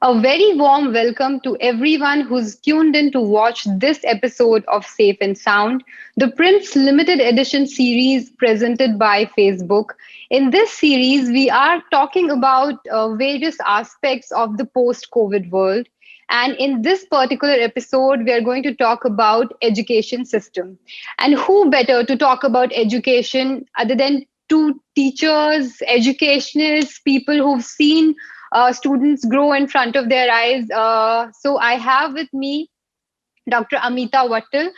A very warm welcome to everyone who's tuned in to watch this episode of Safe and Sound, the Prince Limited Edition series presented by Facebook. In this series, we are talking about various aspects of the post COVID world. And in this particular episode, we are going to talk about education system. And who better to talk about education other than two teachers, educationists, people who've seen students grow in front of their eyes. So I have with me Dr. Amita Wattal,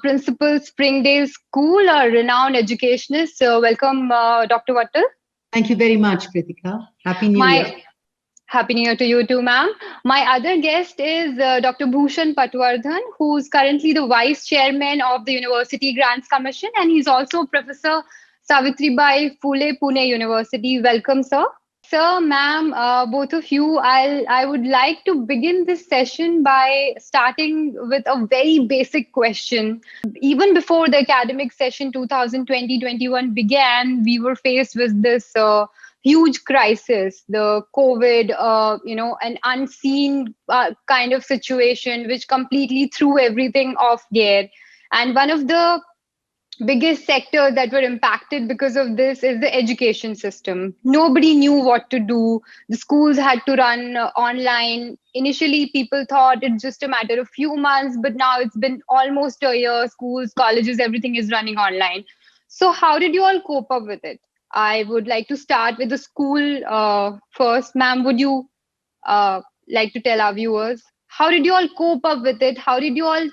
Principal Springdale School, a renowned educationist. So welcome, Dr. Wattal. Thank you very much, Kritika. Happy New Year. Happy New Year to you too, ma'am. My other guest is Dr. Bhushan Patwardhan, who's currently the Vice Chairman of the University Grants Commission, and he's also Professor Savitribai Phule, Pune University. Welcome, sir. Sir, ma'am, both of you, I would like to begin this session by starting with a very basic question. Even before the academic session 2020-21 began, we were faced with this huge crisis, the COVID, an unseen kind of situation which completely threw everything off gear. And one of the biggest sectors that were impacted because of this is the education system. Nobody knew what to do. The schools had to run online. Initially, people thought it's just a matter of few months, but now it's been almost a year. Schools, colleges, everything is running online. So how did you all cope up with it? I would like to start with the school first. Ma'am, would you like to tell our viewers, how did you all cope up with it? How did you all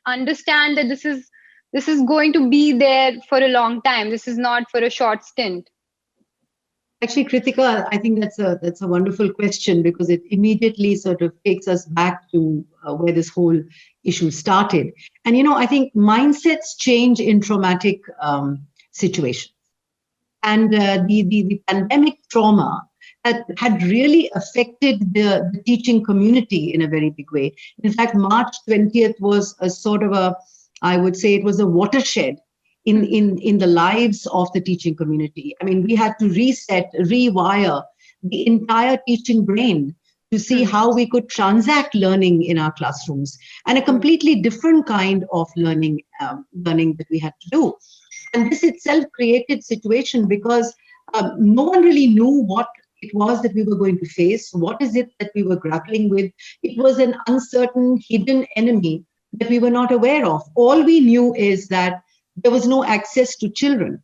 understand that this is going to be there for a long time? This is not for a short stint. Actually, Kritika, I think that's a wonderful question because it immediately sort of takes us back to where this whole issue started. And I think mindsets change in traumatic situations, and the pandemic trauma had really affected the teaching community in a very big way. In fact, March 20th was a sort of I would say it was a watershed in the lives of the teaching community. I mean, we had to reset, rewire the entire teaching brain to see how we could transact learning in our classrooms, and a completely different kind of learning that we had to do. And this itself created situation because no one really knew what it was that we were going to face. What is it that we were grappling with? It was an uncertain, hidden enemy that we were not aware of. All we knew is that there was no access to children.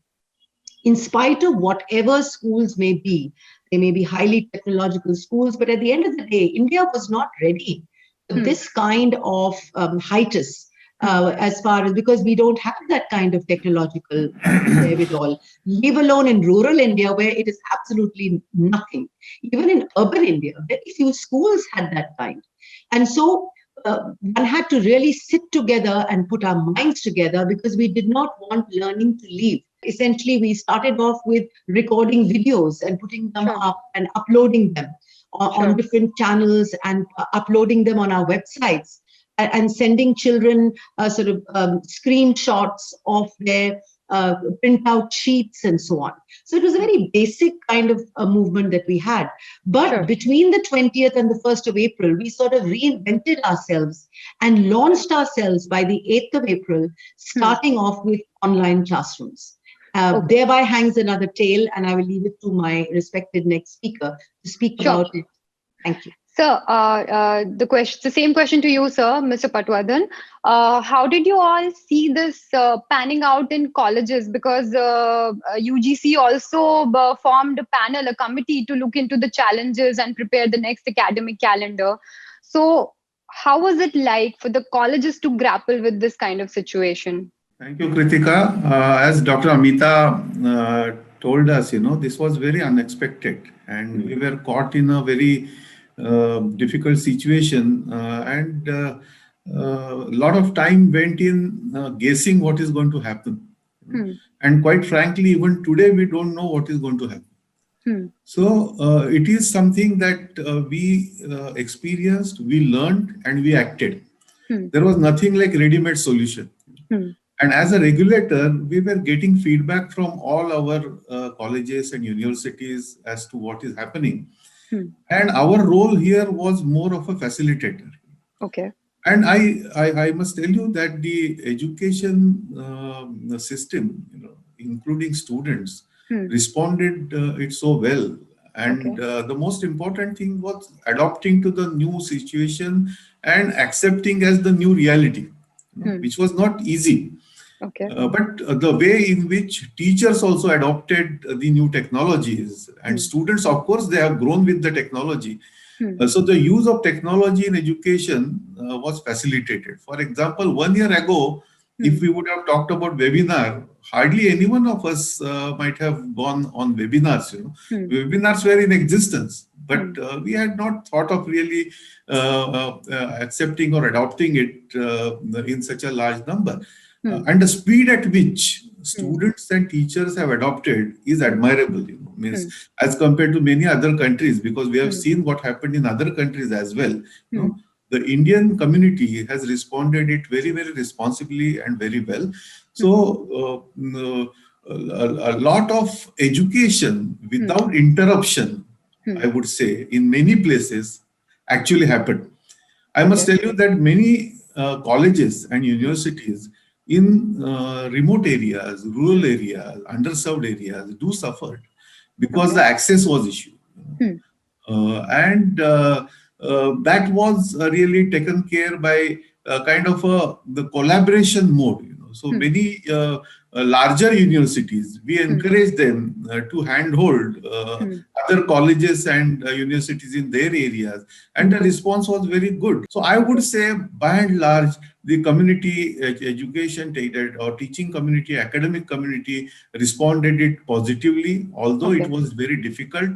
In spite of whatever schools may be, they may be highly technological schools, but at the end of the day, India was not ready for this kind of hiatus as far as, because we don't have that kind of technological wherewithal, leave alone in rural India where it is absolutely nothing. Even in urban India, very few schools had that kind. And so one had to really sit together and put our minds together because we did not want learning to leave. Essentially, we started off with recording videos and putting them up and uploading them on different channels and uploading them on our websites and sending children screenshots of their printout sheets and so on. So it was a very basic kind of a movement that we had. But between the 20th and the 1st of April, we sort of reinvented ourselves and launched ourselves by the 8th of April, starting off with online classrooms. Thereby hangs another tale, and I will leave it to my respected next speaker to speak about it. Thank you. Sir, the same question to you, sir, Mr. Patwardhan. How did you all see this panning out in colleges? Because UGC also formed a panel, a committee to look into the challenges and prepare the next academic calendar. So how was it like for the colleges to grapple with this kind of situation? Thank you, Kritika. As Dr. Amita told us, this was very unexpected, and we were caught in a very difficult situation, and a lot of time went in guessing what is going to happen. And quite frankly, even today, we don't know what is going to happen. So it is something that we experienced, we learned, and we acted. There was nothing like ready-made solution. And as a regulator, we were getting feedback from all our colleges and universities as to what is happening. And our role here was more of a facilitator. Okay. And I must tell you that the education system, including students, responded it so well. And the most important thing was adopting to the new situation and accepting as the new reality, which was not easy. Okay. But the way in which teachers also adopted the new technologies, and students, of course, they have grown with the technology. So the use of technology in education was facilitated. For example, 1 year ago, if we would have talked about webinar, hardly any one of us might have gone on webinars. Webinars were in existence, but we had not thought of really accepting or adopting it in such a large number. And the speed at which students and teachers have adopted is admirable, means as compared to many other countries, because we have seen what happened in other countries as well. The Indian community has responded it very, very responsibly and very well. So a lot of education without interruption, I would say, in many places actually happened. I must tell you that many colleges and universities in remote areas, rural areas, underserved areas do suffer because the access was issue. And that was really taken care by kind of the collaboration mode. So many larger universities, we encourage them to handhold other colleges and universities in their areas, and the response was very good. So I would say, by and large, the community education or teaching community, academic community responded it positively, although it was very difficult.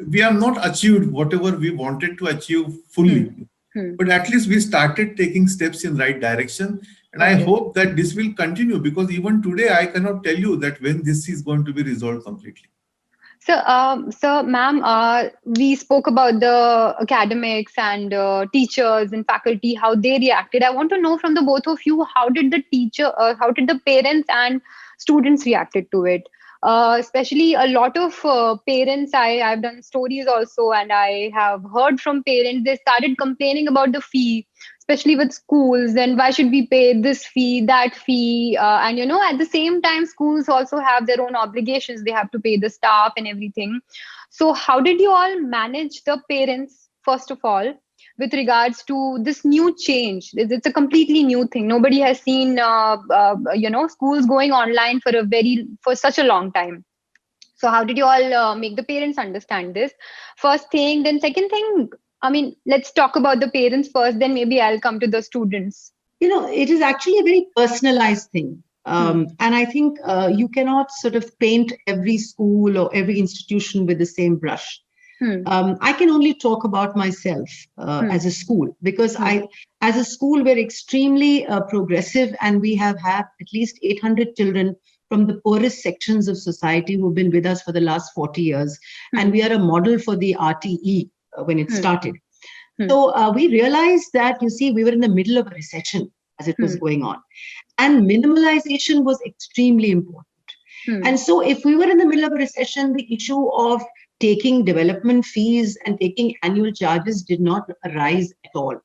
We have not achieved whatever we wanted to achieve fully, but at least we started taking steps in right direction. And I hope that this will continue, because even today, I cannot tell you that when this is going to be resolved completely. So, ma'am, we spoke about the academics and teachers and faculty, how they reacted. I want to know from the both of you, how did the parents and students reacted to it? Especially a lot of parents, I've done stories also, and I have heard from parents, they started complaining about the fee, especially with schools, and why should we pay this fee, that fee? And at the same time, schools also have their own obligations. They have to pay the staff and everything. So how did you all manage the parents, first of all, with regards to this new change? It's a completely new thing. Nobody has seen, schools going online for such a long time. So how did you all make the parents understand this? First thing, then second thing, let's talk about the parents first, then maybe I'll come to the students. It is actually a very personalized thing. And I think you cannot sort of paint every school or every institution with the same brush. I can only talk about myself as a school, because as a school, we're extremely progressive, and we have had at least 800 children from the poorest sections of society who've been with us for the last 40 years. And we are a model for the RTE when it started. So we realized that, we were in the middle of a recession as it was going on. And minimalization was extremely important. And so if we were in the middle of a recession, the issue of taking development fees and taking annual charges did not arise at all.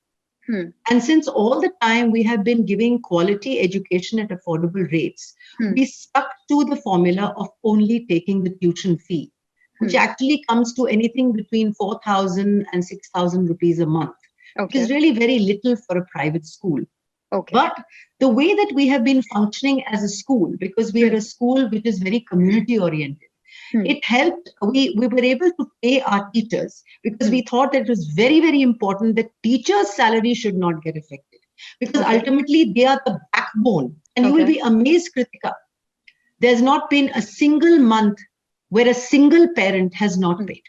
And since all the time we have been giving quality education at affordable rates, we stuck to the formula of only taking the tuition fee, which actually comes to anything between 4,000 and 6,000 rupees a month, which is really very little for a private school. But the way that we have been functioning as a school, because we are a school which is very community oriented, it helped. We were able to pay our teachers, because we thought that it was very, very important that teachers' salary should not get affected, because ultimately they are the backbone. And you will be amazed, Kritika, there's not been a single month where a single parent has not paid.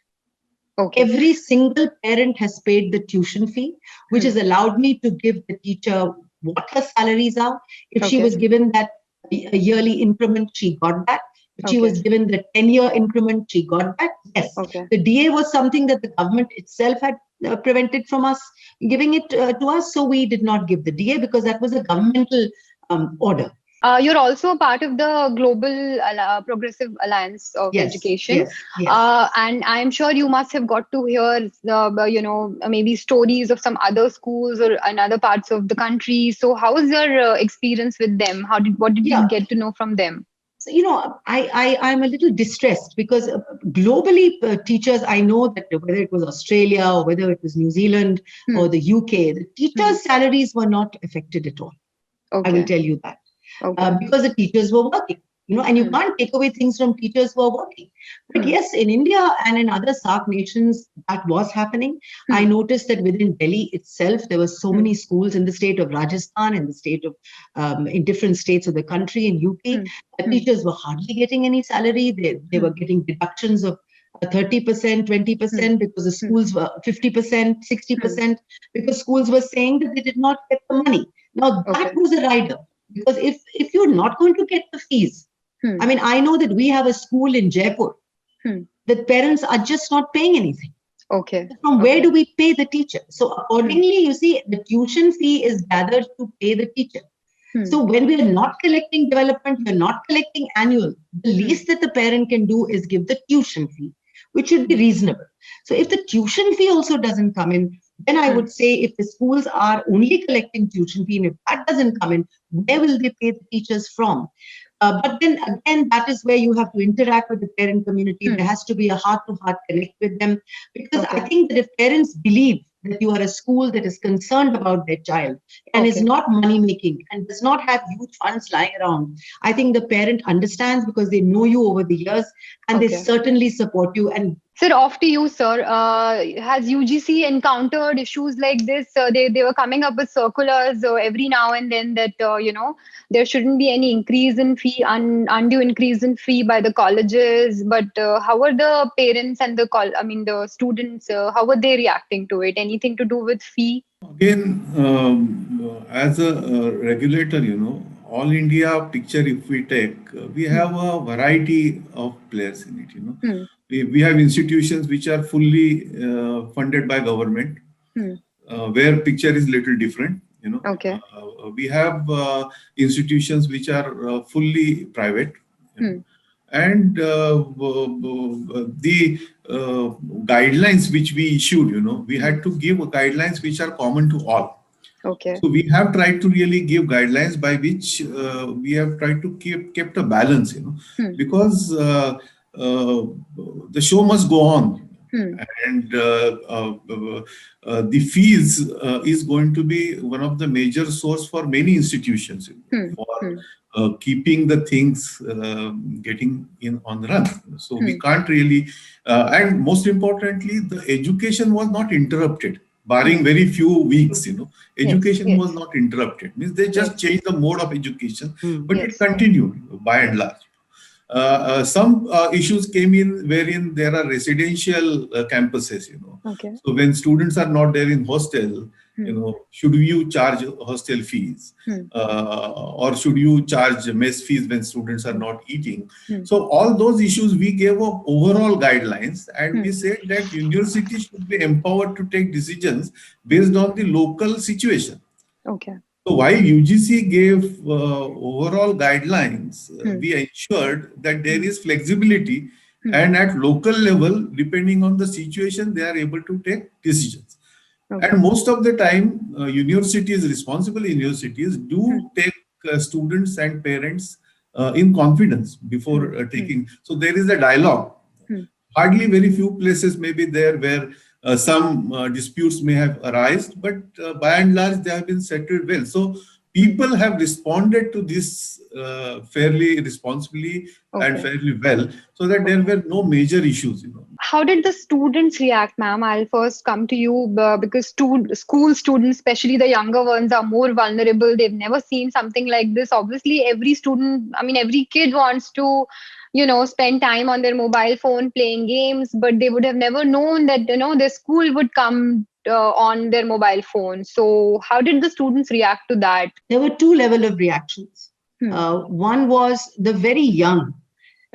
Every single parent has paid the tuition fee, which has allowed me to give the teacher what her salaries are. If she was given that a yearly increment, she got that. If she was given the 10-year increment, she got that. Yes. The DA was something that the government itself had prevented from us giving it to us. So we did not give the DA, because that was a governmental order. You're also a part of the Global Progressive Alliance of Yes, Education, yes. and I'm sure you must have got to hear, maybe stories of some other schools or another parts of the country. So, how was your experience with them? What did you Yeah. get to know from them? So, I'm a little distressed because globally, teachers, I know that whether it was Australia or whether it was New Zealand or the UK, the teachers' salaries were not affected at all. I will Okay. tell you that. Okay. Because the teachers were working, and you can't take away things from teachers who are working. But yes, in India and in other SAARC nations, that was happening. I noticed that within Delhi itself, there were so many schools in the state of Rajasthan, in the state of, in different states of the country, in UP, teachers were hardly getting any salary. They were getting deductions of 30%, 20% because the schools were 50%, 60%, because schools were saying that they did not get the money. Now that was a rider. Because if you're not going to get the fees, I mean, I know that we have a school in Jaipur that parents are just not paying anything. Okay. From where do we pay the teacher? So accordingly, you see, the tuition fee is gathered to pay the teacher. So when we are not collecting development, we're not collecting annual, the least that the parent can do is give the tuition fee, which should be reasonable. So if the tuition fee also doesn't come in, then I would say if the schools are only collecting tuition fee, and if that doesn't come in, where will they pay the teachers from? But then again, that is where you have to interact with the parent community. There has to be a heart-to-heart connect with them. Because I think that if parents believe that you are a school that is concerned about their child and is not money-making and does not have huge funds lying around, I think the parent understands because they know you over the years and they certainly support you. And sir, off to you, sir. Has UGC encountered issues like this? They were coming up with circulars every now and then that there shouldn't be any increase in fee, undue increase in fee by the colleges. But how are the parents and the students? How were they reacting to it? Anything to do with fee? Again, as a regulator, all India picture, if we take, we have a variety of players in it. We have institutions which are fully funded by government, where picture is little different. Okay. We have institutions which are fully private. And the guidelines which we issued, we had to give guidelines which are common to all. Okay. So we have tried to really give guidelines by which we have tried to kept a balance, because the show must go on. And the fees is going to be one of the major source for many institutions for keeping the things getting in on the run. So we can't really, and most importantly, the education was not interrupted, barring very few weeks. Education was not interrupted. Means they just changed the mode of education, but it continued by and large. Some issues came in wherein there are residential campuses, Okay. So when students are not there in hostel, should you charge hostel fees? Or should you charge mess fees when students are not eating? So all those issues we gave up overall guidelines, and we said that universities should be empowered to take decisions based on the local situation. Okay. So while UGC gave overall guidelines, we ensured that there is flexibility, and at local level, depending on the situation, they are able to take decisions. Okay. And most of the time, responsible universities do take students and parents in confidence before taking. So there is a dialogue. Hardly very few places may be there where some disputes may have arisen, but by and large, they have been settled well. So people have responded to this fairly responsibly and fairly well, so that there were no major issues. How did the students react, ma'am? I'll first come to you because school students, especially the younger ones, are more vulnerable. They've never seen something like this. Obviously, every kid wants to spend time on their mobile phone playing games, but they would have never known that their school would come on their mobile phone. So how did the students react to that? There were two levels of reactions. One was the very young.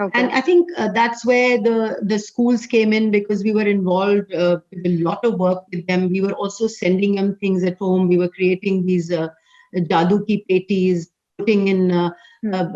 Okay. And I think that's where the schools came in, because we were involved with a lot of work with them. We were also sending them things at home. We were creating these Jadoo Ki Petis, putting in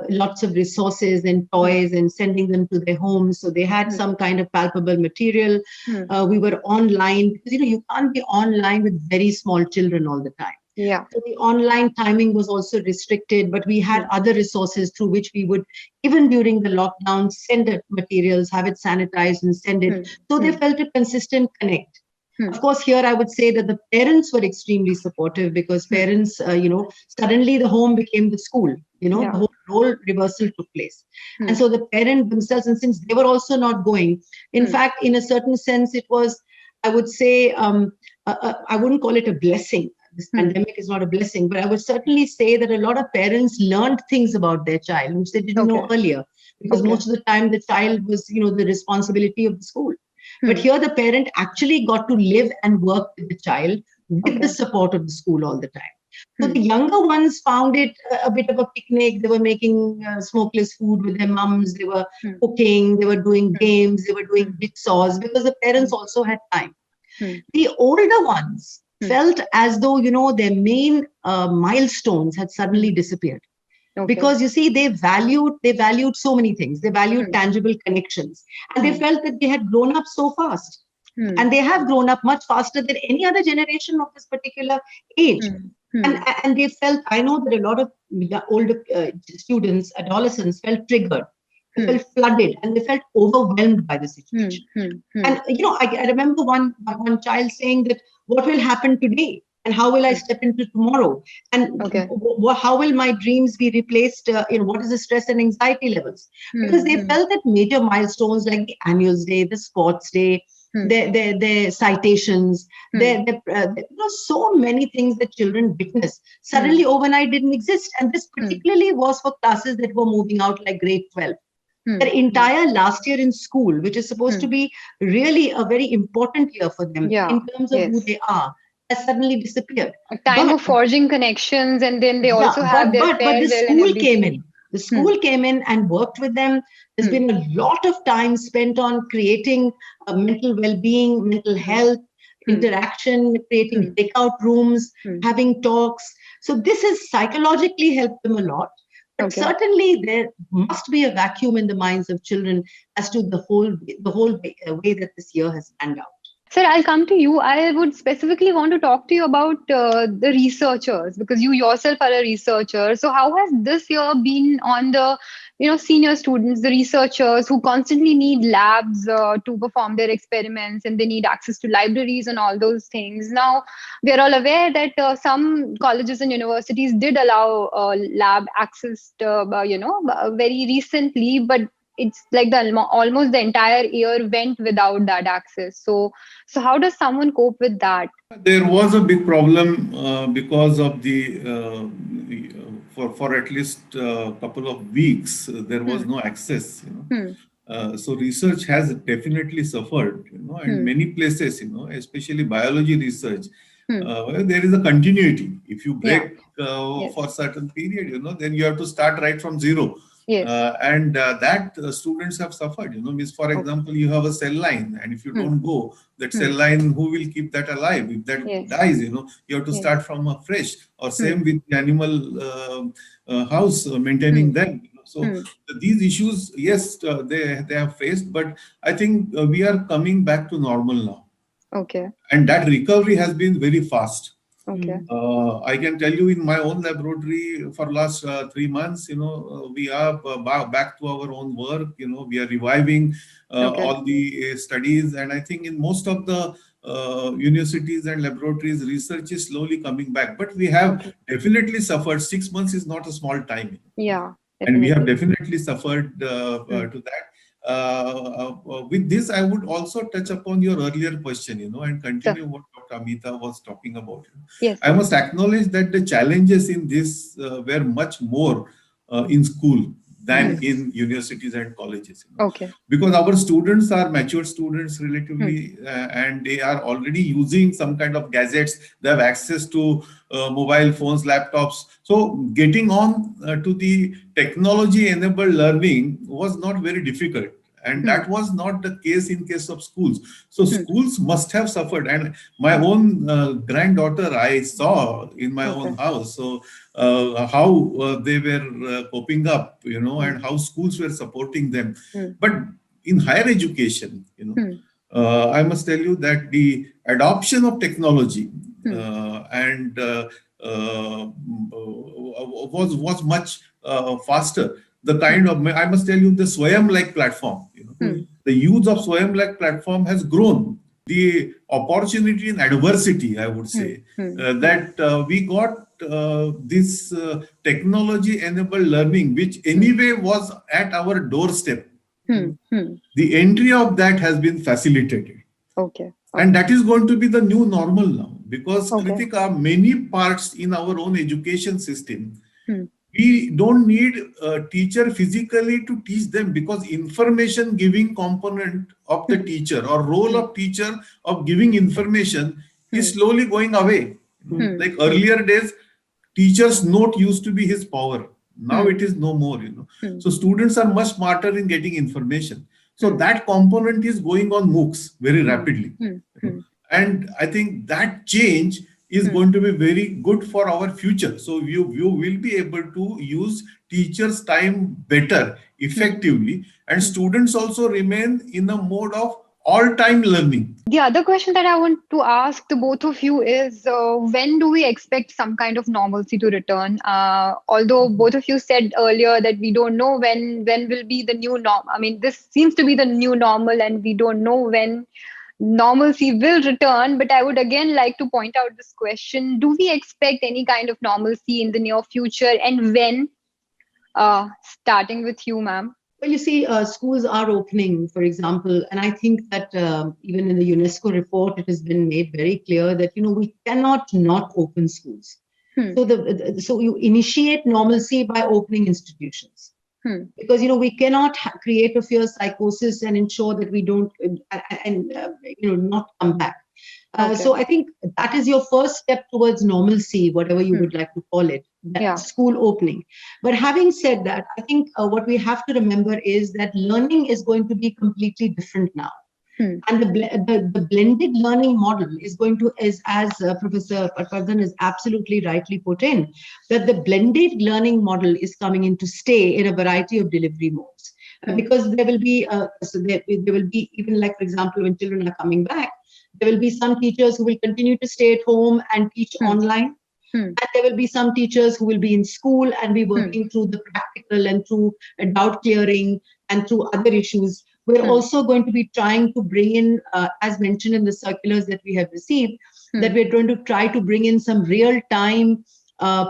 lots of resources and toys and sending them to their homes. So they had some kind of palpable material. We were online because, you can't be online with very small children all the time. Yeah. So the online timing was also restricted, but we had other resources through which we would, even during the lockdown, send the materials, have it sanitized and send it. So they felt a consistent connect. Of course, here I would say that the parents were extremely supportive because parents, suddenly the home became the school, the whole role reversal took place. And so the parent themselves, and since they were also not going, in fact, in a certain sense, it was, I would say, I wouldn't call it a blessing. This pandemic is not a blessing, but I would certainly say that a lot of parents learned things about their child, which they didn't know earlier, because most of the time the child was, the responsibility of the school. But here the parent actually got to live and work with the child with the support of the school all the time. So the younger ones found it a bit of a picnic. They were making smokeless food with their mums. They were cooking. They were doing games. They were doing jigsaws because the parents also had time. The older ones felt as though, their main milestones had suddenly disappeared. Because you see, they valued so many things. They valued tangible connections, and they felt that they had grown up so fast, and they have grown up much faster than any other generation of this particular age. And they felt, I know that a lot of older students, adolescents, felt triggered, they felt flooded, and they felt overwhelmed by the situation. And I remember one child saying that, what will happen today? And how will I step into tomorrow? And how will my dreams be replaced? What is the stress and anxiety levels? Because they felt that major milestones like the annual day, the sports day, their citations, so many things that children witness suddenly overnight didn't exist. And this particularly was for classes that were moving out like grade 12. Their entire last year in school, which is supposed to be really a very important year for them in terms of who they are, has suddenly disappeared. A time of forging connections, and then they also have their but the school came in. The school came in and worked with them. There's been a lot of time spent on creating mental well-being, mental health, interaction, creating breakout rooms, having talks. So this has psychologically helped them a lot. But certainly there must be a vacuum in the minds of children as to the whole way that this year has panned out. Sir, I'll come to you. I would specifically want to talk to you about the researchers, because you yourself are a researcher. So how has this year been on the senior students, the researchers who constantly need labs to perform their experiments, and they need access to libraries and all those things? Now, we're all aware that some colleges and universities did allow lab access very recently, but it's like almost the entire year went without that access. So how does someone cope with that? There was a big problem because of the for at least a couple of weeks there was no access. So research has definitely suffered. And many places, especially biology research, there is a continuity. If you break for a certain period, then you have to start right from zero. And that students have suffered, means, for example, you have a cell line, and if you don't go, that cell line, who will keep that alive? If that dies, you have to start from fresh, or same with the animal house, maintaining them. So these issues, yes, they have faced, but I think we are coming back to normal now. And that recovery has been very fast. I can tell you, in my own laboratory for last 3 months, we are back to our own work. We are reviving all the studies, and I think in most of the universities and laboratories, research is slowly coming back. But we have definitely suffered. 6 months is not a small time. And we have definitely suffered to that. With this, I would also touch upon your earlier question, and continue what Dr. Amita was talking about. I must acknowledge that the challenges in this were much more in school than in universities and colleges. Because our students are mature students relatively, and they are already using some kind of gadgets. They have access to mobile phones, laptops. So getting on to the technology-enabled learning was not very difficult. And that was not the case in case of schools. So schools must have suffered. And my own granddaughter, I saw in my own house. So how they were coping up, and how schools were supporting them. But in higher education, I must tell you that the adoption of technology and was much faster. The kind of, I must tell you, the Swayam-like platform, the use of Swayam-like platform has grown. The opportunity in adversity, I would say, that we got this technology-enabled learning, which anyway was at our doorstep. The entry of that has been facilitated. Okay. And that is going to be the new normal now, because Kritika, many parts in our own education system, we don't need a teacher physically to teach them, because information giving component of the teacher or role of teacher of giving information is slowly going away. Like earlier days, teacher's note used to be his power. Now it is no more, So students are much smarter in getting information. So that component is going on MOOCs very rapidly. And I think that change is going to be very good for our future. So you will be able to use teachers' time better, effectively, and students also remain in a mode of all-time learning. The other question that I want to ask the both of you is, when do we expect some kind of normalcy to return? Although both of you said earlier that we don't know when will be the new norm. I mean, this seems to be the new normal, and we don't know when normalcy will return. But I would again like to point out this question: do we expect any kind of normalcy in the near future, and when? Starting with you, ma'am. Well, you see, schools are opening, for example, and I think that even in the UNESCO report, it has been made very clear that, we cannot not open schools. So you initiate normalcy by opening institutions. Because, we cannot create a fear psychosis and ensure that we don't, not come back. So I think that is your first step towards normalcy, whatever you would like to call it, school opening. But having said that, I think what we have to remember is that learning is going to be completely different now. And the blended learning model is going to, as Professor Patwardhan has absolutely rightly put in, that the blended learning model is coming in to stay in a variety of delivery modes. Because there will be, there will be, even like, for example, when children are coming back, there will be some teachers who will continue to stay at home and teach online. And there will be some teachers who will be in school and be working through the practical and through doubt clearing and through other issues. We're also going to be trying to bring in, as mentioned in the circulars that we have received, that we're going to try to bring in some real-time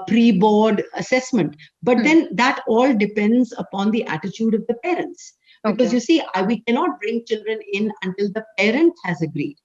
pre-board assessment. But then that all depends upon the attitude of the parents. Because you see, we cannot bring children in until the parent has agreed.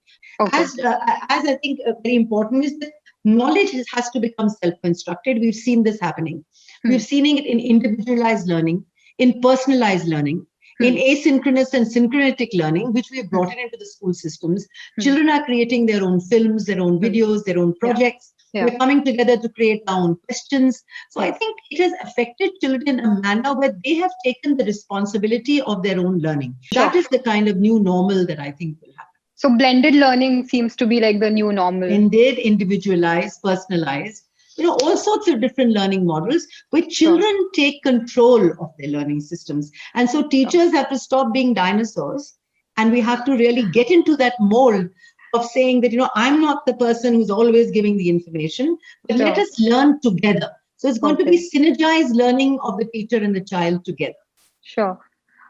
As I think very important is that knowledge has to become self-constructed. We've seen this happening. We've seen it in individualized learning, in personalized learning, in asynchronous and synchronistic learning, which we have brought into the school systems. Children are creating their own films, their own videos, their own projects. We're coming together to create our own questions. So I think it has affected children in a manner where they have taken the responsibility of their own learning. That is the kind of new normal that I think will happen. So blended learning seems to be like the new normal. Indeed, individualized, personalized, all sorts of different learning models where children take control of their learning systems. And so teachers have to stop being dinosaurs, and we have to really get into that mold of saying that, I'm not the person who's always giving the information, but let us learn together. So it's going to be synergized learning of the teacher and the child together. Sure.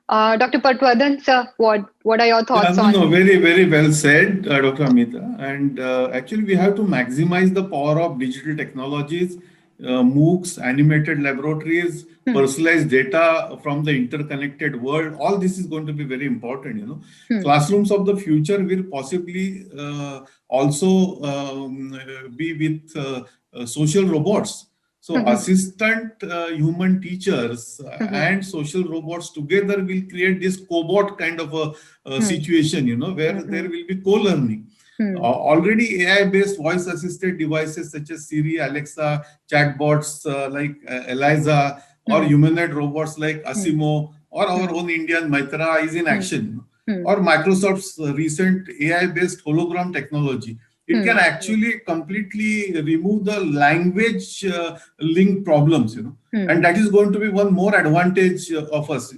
Dr. Patwardhan, sir, what are your thoughts on? No, very, very well said, Dr. Amita. And actually, we have to maximize the power of digital technologies, MOOCs, animated laboratories, personalized data from the interconnected world. All this is going to be very important, Classrooms of the future will possibly also be with social robots. So assistant human teachers and social robots together will create this cobot kind of a situation, where there will be co-learning. Already AI-based voice-assisted devices such as Siri, Alexa, chatbots like Eliza, or humanoid robots like Asimo, or our own Indian Maitra is in action. Or Microsoft's recent AI-based hologram technology it can actually completely remove the language link problems, and that is going to be one more advantage of us,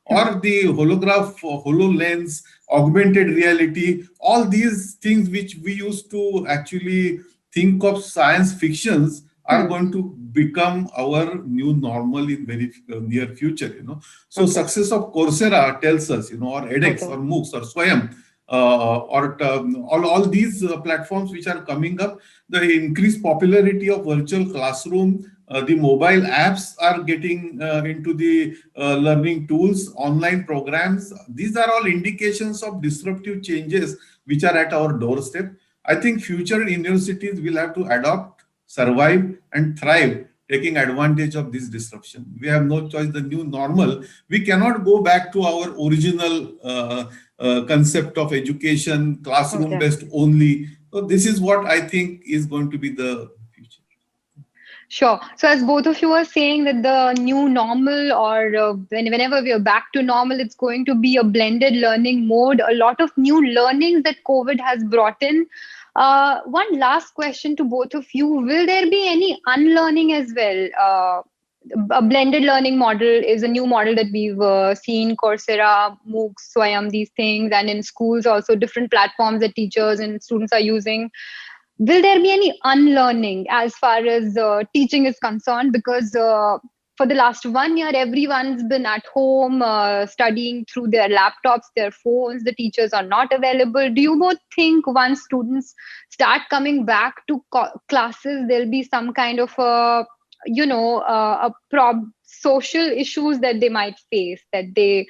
or the holograph, HoloLens, augmented reality, all these things which we used to actually think of science fictions are going to become our new normal in very near future, So success of Coursera tells us, or edX or MOOCs or Swayam, or all these platforms which are coming up, the increased popularity of virtual classroom, the mobile apps are getting into the learning tools, online programs. These are all indications of disruptive changes which are at our doorstep. I think future universities will have to adopt, survive, and thrive, taking advantage of this disruption. We have no choice. The new normal, we cannot go back to our original concept of education, classroom-based only. So this is what I think is going to be the future. Sure. So as both of you are saying that the new normal, or whenever we are back to normal, it's going to be a blended learning mode, a lot of new learnings that COVID has brought in. One last question to both of you. Will there be any unlearning as well? A blended learning model is a new model that we've seen, Coursera, MOOCs, Swayam, these things, and in schools also different platforms that teachers and students are using. Will there be any unlearning as far as teaching is concerned? Because for the last 1 year, everyone's been at home studying through their laptops, their phones. The teachers are not available. Do you both think once students start coming back to classes, there'll be some kind of social issues that they might face, that they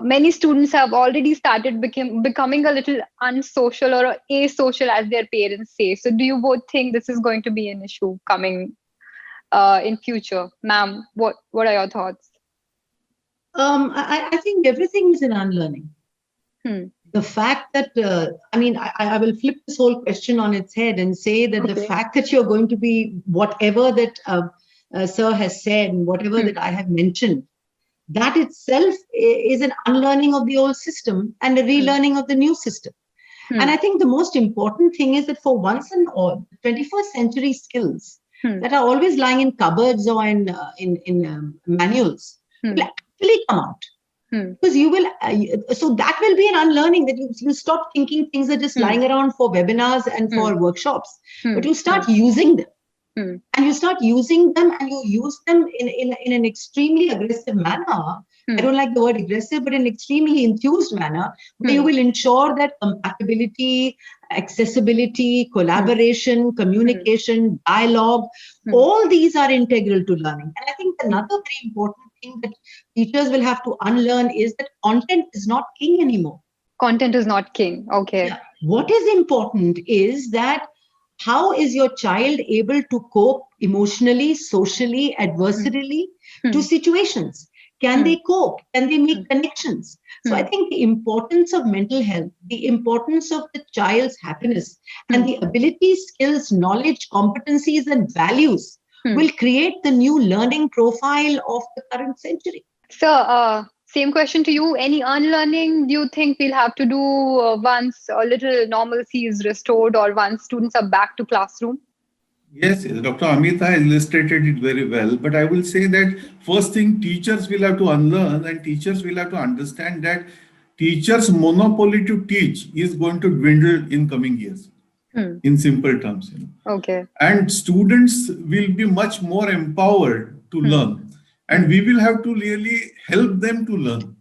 many students have already started becoming a little unsocial or asocial, as their parents say. So do you both think this is going to be an issue coming in future? Ma'am, what are your thoughts? I think everything is an unlearning. The fact that, I will flip this whole question on its head and say that the fact that you're going to be whatever that Sir has said and whatever that I have mentioned, that itself is an unlearning of the old system and a relearning of the new system. And I think the most important thing is that for once and all, 21st century skills that are always lying in cupboards or in manuals will actually come out. Because you will, so that will be an unlearning, that you stop thinking things are just lying around for webinars and for workshops, but you start using them. And you start using them, and you use them in an extremely aggressive manner. I don't like the word aggressive, but an extremely enthused manner, where you will ensure that compatibility, accessibility, collaboration, communication, dialogue, all these are integral to learning. And I think another very important thing that teachers will have to unlearn is that content is not king anymore. Content is not king. Okay. Yeah. What is important is that how is your child able to cope emotionally, socially, adversarially to situations? Can they cope? Can they make connections? So I think the importance of mental health, the importance of the child's happiness, and the abilities, skills, knowledge, competencies, and values will create the new learning profile of the current century. So, same question to you. Any unlearning do you think we'll have to do once a little normalcy is restored, or once students are back to classroom? Yes, Dr. Amita illustrated it very well. But I will say that first thing, teachers will have to unlearn, and teachers will have to understand that teachers' monopoly to teach is going to dwindle in coming years. In simple terms. Okay. And students will be much more empowered to learn. And we will have to really help them to learn.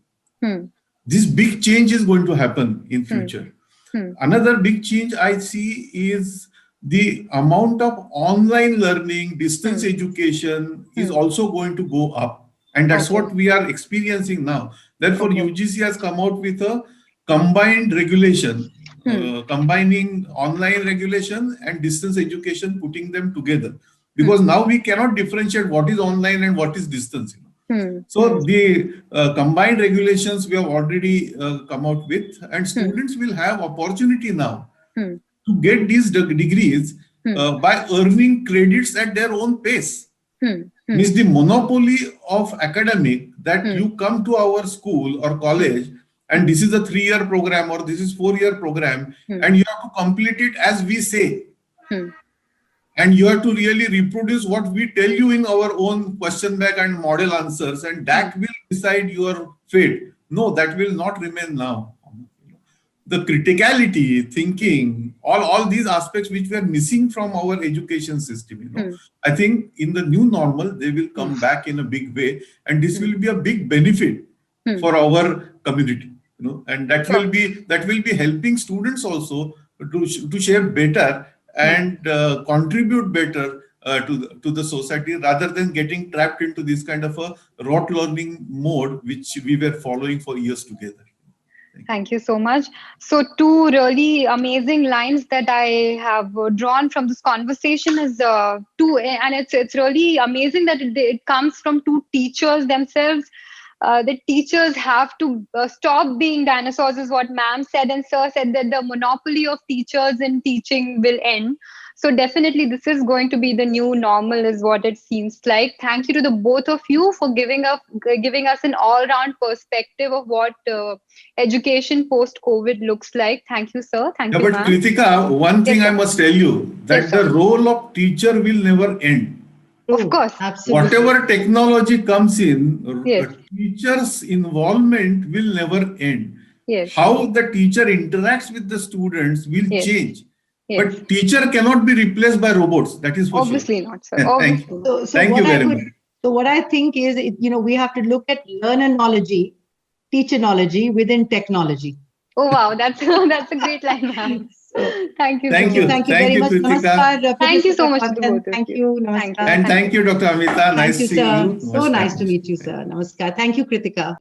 This big change is going to happen in future. Another big change I see is the amount of online learning, distance education is also going to go up. And that's what we are experiencing now. Therefore, UGC has come out with a combined regulation, combining online regulation and distance education, putting them together. Because now we cannot differentiate what is online and what is distance. So the combined regulations we have already come out with, and students will have opportunity now to get these degrees by earning credits at their own pace. Means the monopoly of academic, that you come to our school or college and this is a 3-year program or this is 4-year program, and you have to complete it as we say. And you have to really reproduce what we tell you in our own question bank and model answers, and that will decide your fate. No, that will not remain now. The criticality, thinking, all these aspects which were missing from our education system, I think in the new normal, they will come back in a big way, and this will be a big benefit for our community, and that will be helping students also to share better and contribute better to the society, rather than getting trapped into this kind of a rote learning mode which we were following for years together. Thank you so much. So 2 really amazing lines that I have drawn from this conversation is and it's really amazing that it comes from 2 teachers themselves. The teachers have to stop being dinosaurs, is what ma'am said, and sir said that the monopoly of teachers in teaching will end. So definitely this is going to be the new normal, is what it seems like. Thank you to the both of you for giving us an all-round perspective of what education post-COVID looks like. Thank you, sir. Thank you, but ma'am. Kritika, one thing I must tell you, that the role of teacher will never end. Of course. Absolutely. Whatever technology comes in, teachers' involvement will never end. How the teacher interacts with the students will change. But teacher cannot be replaced by robots. That is for obviously sure. not, sir. Thank you. Thank you very much. So what I think is, we have to look at learnerology, teachernology within technology. Oh wow, that's a great line, ma'am. Thank you. Thank you. Thank you very much. Namaskar, thank you so much to both of Thank you. you. Namaskar. And thank you, Dr. Amita. Nice to see you. So nice to meet you, sir. Namaskar. Thank you, Kritika.